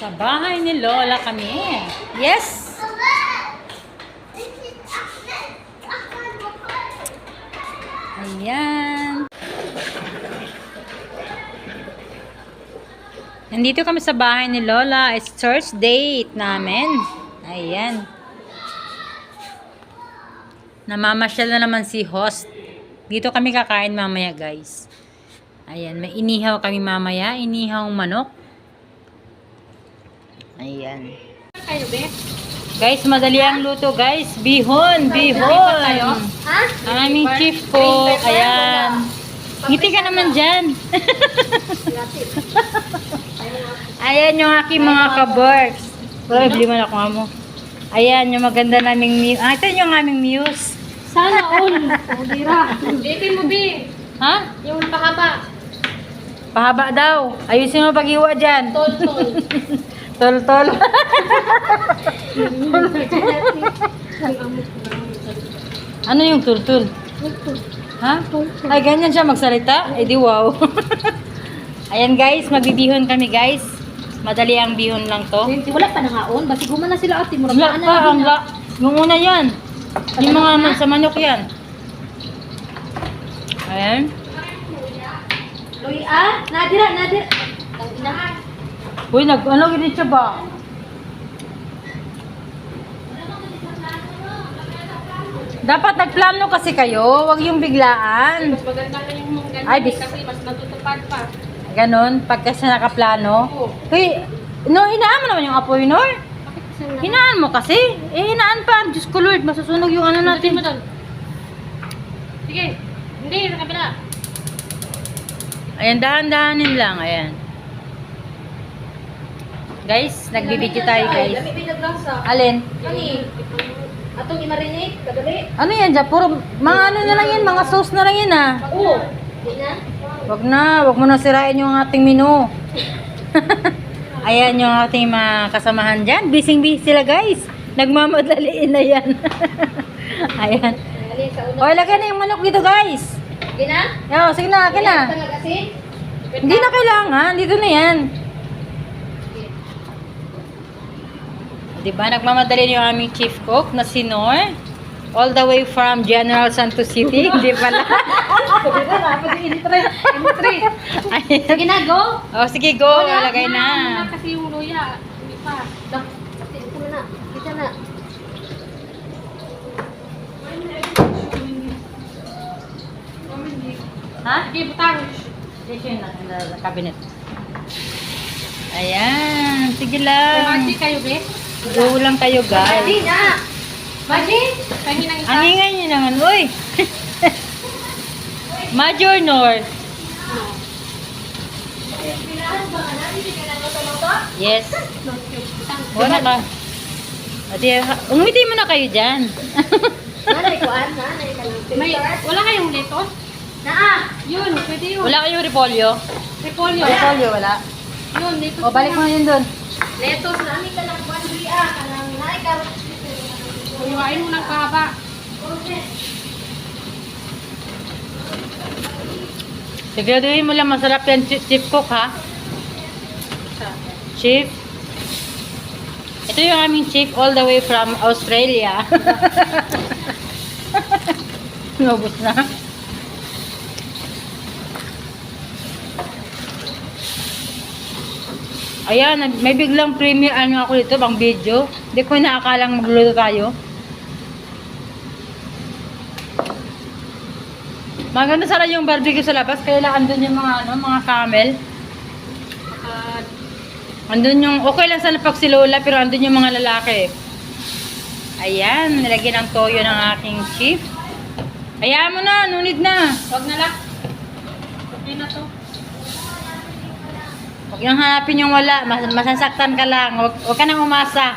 Sa bahay ni Lola kami. Yes! Ayan. Nandito kami sa bahay ni Lola. It's church date namin. Ayan. Namamasyal na naman si host. Dito kami kakain mamaya, guys. Ayan, may inihaw kami mamaya. Inihawng manok. Ayan. Kayo, be? Guys, madali ang luto, guys. Bihon, bihon. Ang aming chief cook. Ayan. Ngiti ka naman dyan. Ayan yung aking mga kabarks. Wala, bili man ako mo. Ayan, yung maganda naming muse. Ah, ito yung aming muse. Sana all. Dira. Bitin mo, be. Ha? Yung pahaba. Pahaba daw. Ayusin mo pag-iwa dyan. Tol-tol. Tol-tol. Ano yung tul-tul? Ha? Ay, ganyan siya magsalita? Eh di wow. Ayan guys, magbibihon kami guys. Madali ang bihon lang to. Wala pa nangaon. Basi guman na sila ate. Ang la pa, ang la. Yung una yan. Yung mga man sa manok yan. Ayan. Uy, nadira. Tangina. Uy, ano ganit siya ba? Dapat nagplano kasi kayo, wag yung biglaan. Mas maganda na yung ganyan. Ay, bis- Kasi mas natutupad pa. Ganon, pagka siya nakaplano. Oo. Uy, no, hinaan mo naman yung apoy, no? Bakit kasi na? Hinaan mo kasi. Eh, hinaan pa. Diyos ko Lord, masusunog yung ano Natin mo natin. doon. Sige. Hindi, sa kabila. Ayan, dahan-dahanin lang. Ayan. Guys, nagbibidyo tayo, guys. Dami pinaglasa. Alin? Kani. Atong i-marinate, kadali. Ano yan dyan? Puro, mga ano na lang yan, mga sauce na lang yan, ah. Oo. Di na. Wag mo na sirain yung ating menu. Ayan yung ating mga kasamahan dyan. Busy sila, guys. Nagmamadaliin na yan. Ayan. Dali sa una. O, ilagay na yung manok dito, guys. Di na? Yo, sige na, akin na. Talaga kasi. Hindi na kailangan. Dito na yan. Diba? Nagmamadali yung aming chief cook na si Nor. All the way from General Santos City. Hindi pala. Ayan. Sige na, go. Oh, sige, go. Lagay na. Wala kasi yung luya. Hindi pa. Kasi ito na. Kita na. Ha? Sige, butang. Dito yun na cabinet. Ayan. Sige lang. Margie kayo, be? Go lang kayo, guys. Margie na. Margie? Kahin ang isa. Ang ingay niyo naman. Uy! Major Nor. Yes. Wala ka. Ate, umiti mo na kayo dyan. Nanay ko, nanay ka lang. May, wala kayong lettuce? Naa. Yun, pwede yun. Wala kayong repolyo? Repolyo. Repolyo, wala. Yun, lettuce. O, balik mo yun dun. Lettuce, nami ka lang. Bandria, ka lang. Nanay ka. Iwain mo ng pahaba. Siguraduhin mo lang masarap yan, chief cook, ha? Chief. Ito yung aming chief all the way from Australia. Nubos na. Ayan, may biglang premiere ano ako dito, pang video. Hindi ko inaakalang magluluto tayo. Maganda sana yung barbecue sa labas, kaya lang andun yung mga, mga camel. Andun yung, okay lang sana pag si Lola, pero andun yung mga lalaki. Ayan, nilagyan ng toyo ng aking chief. Hayaan mo na, nunid na. Huwag na lang. Okay na to. Huwag nang hanapin yung wala, masasaktan ka lang. Huwag ka nang umasa.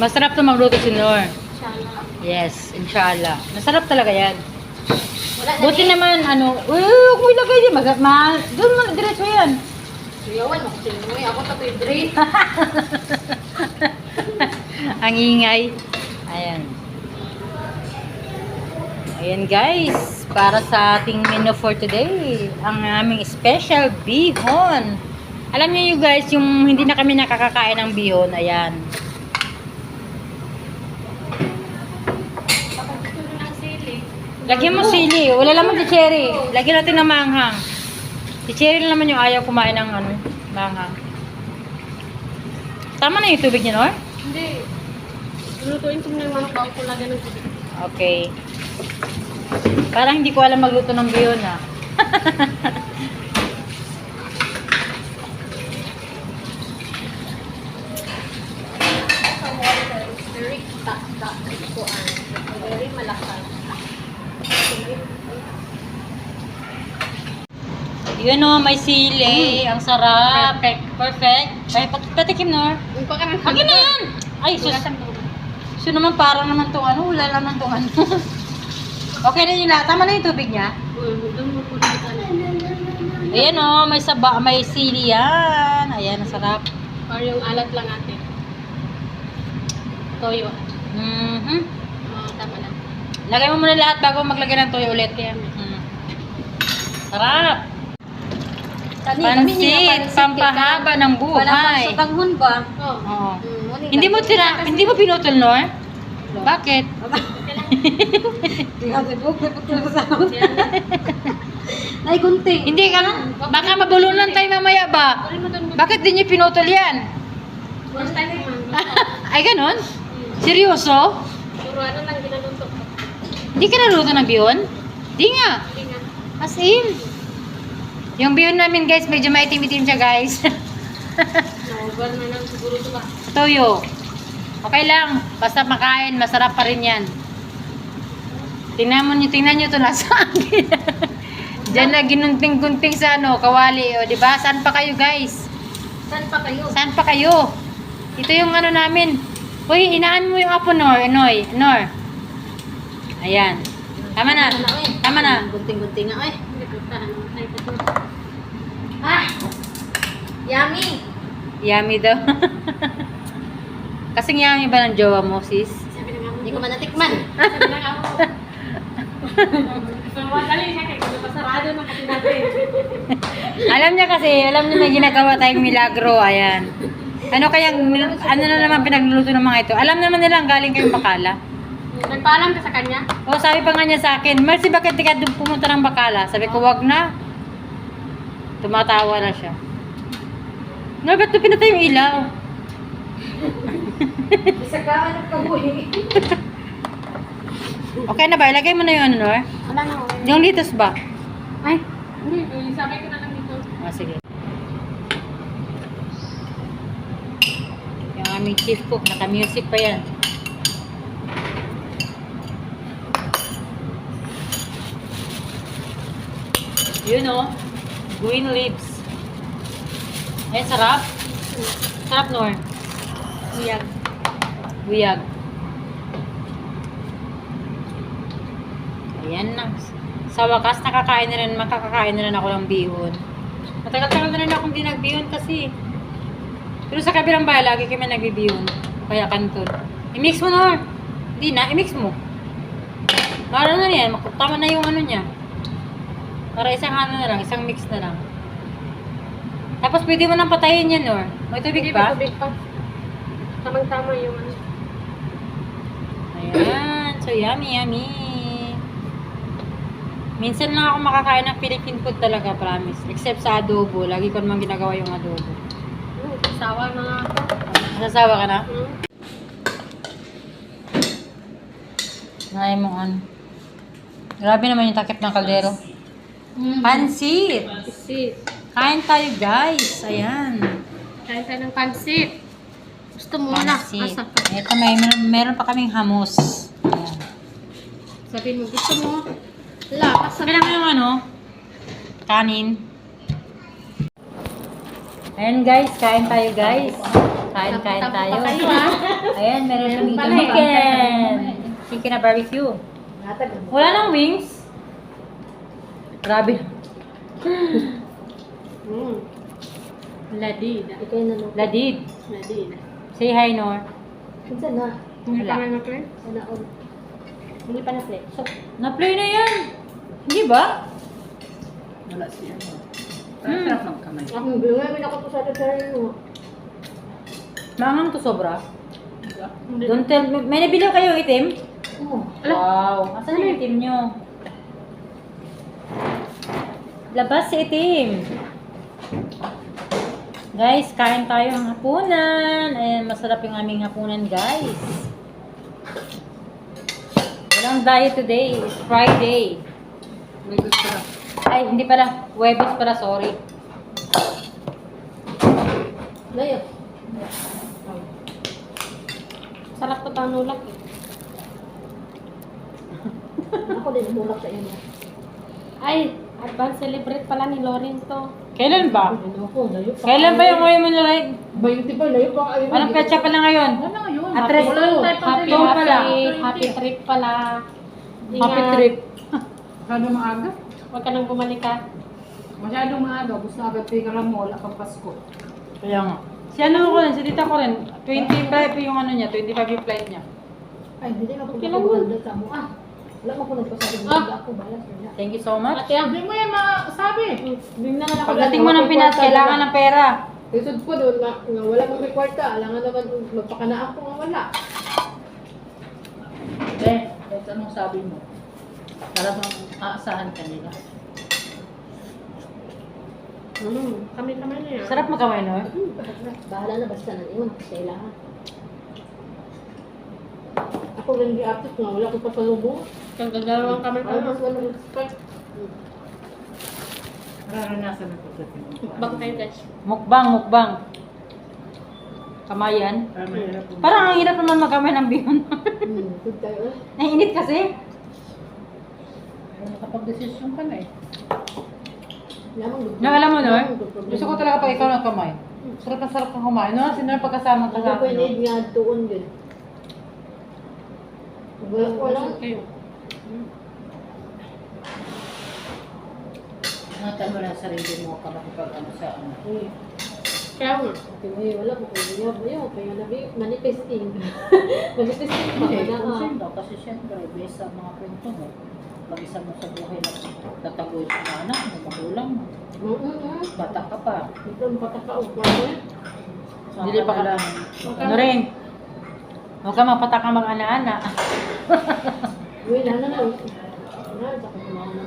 Masarap to magluto si Nor. Yes, inshallah. Masarap talaga yan. Wala na. Buti naman, ano, huwag mo ilagay din. Doon mo, diretso yan. Suyawan mo kasi mo. Ako tatoy dre. Ang ingay. Ayan. Ayan guys, para sa ating menu for today, ang aming special bihon. Alam niyo you guys, yung hindi na kami nakakakain ng bihon, ayan. Lagyan mo sili, wala naman si Cherry. Lagyan natin ng manghang. Si Cherry lang naman yung ayaw kumain ng manghang. Tama na yung tubig niya, Nor? Hindi. Lutuin ko ng manok bago ko lagyan ng tubig. Okay. Parang hindi ko alam magluto ng bihon, ha. Very tak-tak. Very malakas. Yun o, may sili. Ang sarap. Perfect. Ay, patikim, Nor. Yung pa kami. Akin na yan! Ay, sus. So naman, parang naman itong wala naman itong Okay na yun lahat. Tama na yung tubig niya. Ayan o, may sili yan. Ayan, ang sarap. Or yung alat lang natin. Toyo. Tama lang. Lagay mo muna lahat bago maglagay ng toyo ulit. Sarap. Pansit, pampahaba ng buhay. Pansutang ba? Oo. Hindi mo pinutol, Nor? Bakit? Ay, gunting. Hindi ka, baka mabulunan tayo mamaya ba? Bakit di niyo pinutol yan? First time naman. Ay, ganon? Seryoso? Puro ano lang ginaluntok. Hindi ka naluto ng bihon? Di nga. Hindi nga. As in. Yung bihon namin guys, medyo maitim-itim siya guys. Nawagan na lang siguro ito ba? Toyo. Okay lang. Basta makain, masarap pa rin yan. Tingnan nyo ito nasa akin. Diyan na ginunting-gunting sa kawali. O, diba? Saan pa kayo guys? Saan pa kayo? Saan pa kayo? Ito yung namin. Uy, inaan mo yung apo, Nor. Nor. Ayan. Tama na. Tama na. Gunting-gunting nga. Ay, nagkutahan. Ah! Yummy! Yummy daw. Kasing yummy ba ng jowa mo, sis? Sabi na nga mo. Hindi ko man natikman. Sabi na nga mo. Dali siya kay kung pasarado na kasi natin. Alam niya may ginagawa tayong milagro. Ayan. Ano na naman pinagluluto ng mga ito? Alam naman nila ang galing kayong Bacala. Nagpaalam ka sa kanya? O, sabi pa nga niya sa akin, Mercy, bakit di ka pumunta ng Bacala? Sabi ko, wag na. Tumatawa na siya. No, ba't pinatay yung ilaw? Isa ka, ano ka buhay? Okay na ba? Ilagay mo na yung Nor? Wala na. Yung litos ba? Ay, hindi. Sabay ko na lang dito. Sige. Yung aming chief cook, naka-music pa yan. Yun o. Green leaves. Ayan, sarap. Sarap, Nor. Iyag. Buyag. Ayan na. Sa wakas, makakakain na rin ako ng bihon. Matagal-tagal na rin akong di nagbihon kasi. Pero sa kabilang bahay, lagi kami nagbibihon. Kaya kanton. I-mix mo, Nor. Hindi na, i-mix mo. Para na yan, tama na yung niya. Para isang mix na lang. Tapos pwede mo nang patayin yan, Nor. May tubig pa? Tubig pa. Tamang-tama yung ano. Ayan. So, yummy. Minsan lang ako makakain ng Philippine food talaga, promise. Except sa adobo. Lagi ko naman ginagawa yung adobo. Sawa na nga ako. Nasasawa ka na? Ngayon mo Grabe naman yung takip ng kaldero. Pansit! Pansit. Kain tayo, guys. Ayan. Kain tayo ng pansit. Gusto mo na. Pansit. Ito, meron pa kaming hamos. Ayan. Sabihin mo, gusto mo. Wala, Sabi lang yung kanin. Ayan, guys. Kain tayo, guys. Kain tayo. Ayan, meron kaming chicken. Chicken na barbecue. Wala nang wings. Grabe. Ladid. Ladid. Ladid. Say hi, Nor. Saan na? Wala. Sana all. Hindi pa na-play. So, Na-play na yan. Hindi ba? Wala siya. Sarap ng kamay. ako yung bilangay, may nakatusada sa rin mo. Maangang to sobra. Don't tell me. May nabili kayo itim? Oo. Wow. Asan yung itim nyo? Labas si itim. Guys, kain tayo ng hapunan. Ayan, masarap yung aming hapunan, guys. Walang diet today. It's Friday. May gusto na. Ay, hindi pala. Huwebes pala, sorry. Layo. Sarap to panulak eh. Ako din umulak sa inyo. Ay, advance celebrate pala ni Lauren to. Kailan ba? Ano ko, layo pa. Kailan ba yung ngayon mo na ride? Bayuti pa, layo pa. Anong petsa pala ngayon? Wala ngayon. Atres. Happy, pala. happy trip pala. Happy trip. Masyadong maaga. Huwag ka nang bumalik ka. Masyadong maaga. Gusto agad tika lang mo. Wala kang Pasko. Kaya nga. Si ano ko rin, si tita ko rin. 25 yung ano niya, 25 yung flight niya. Ay, hindi na po Okay lang yun. sa mo. Wala mo po nagpasabi ng ako. Balas na. Thank you so much. Ate, Hindi mo yan masabi. bigyan na lang ako. Pagdating mo ng Pinas, kailangan ng pera. Isod ko doon nga wala mong may kwarta. Alangan naman magpakana ako nga wala. Kahit anong sabi mo. Talagang aasahan ka nila. Kami-kami na yan. Sarap magkamay, no? Bahala na basta nang iwan. Kailangan. Ako rin gi-update nga. Wala ko pa salubong. Kang gagalawang kami pa. Mas wala respect. Mararanasan na pagdating. Bang tayo guys. Mukbang, mukbang. Kamayan. Para mahirap mo. Parang ang hirap naman magkamay ng bihon. Good tayo. Nainit kasi. Nakapag-desisyon ka na eh. No, alam mo, no? Gusto ko talaga pag ikaw nagkamay. Sarap na sarap kang kumain. No? Sino na pagkasama ka Ako sa po akin, need no? nga doon din. Wala. kayo. Ingatan mo lang sarili mo ka makipag ano sa ano. Kaya nga. Okay, wala po kayo. Ayaw, kaya manifesting. Manifesting pa Hindi, na. concern daw kasi siyempre, based sa mga kwento mo, mag-isa mo sa buhay na tatagoy sa mga anak mo, magulang mo. Bata ka pa. Ito ang patakaog pa mo. Dili pa ka lang. Ano rin? Huwag ka magpataka mag-ana-ana. Uy, lalo na. Wala, sa kumawa na.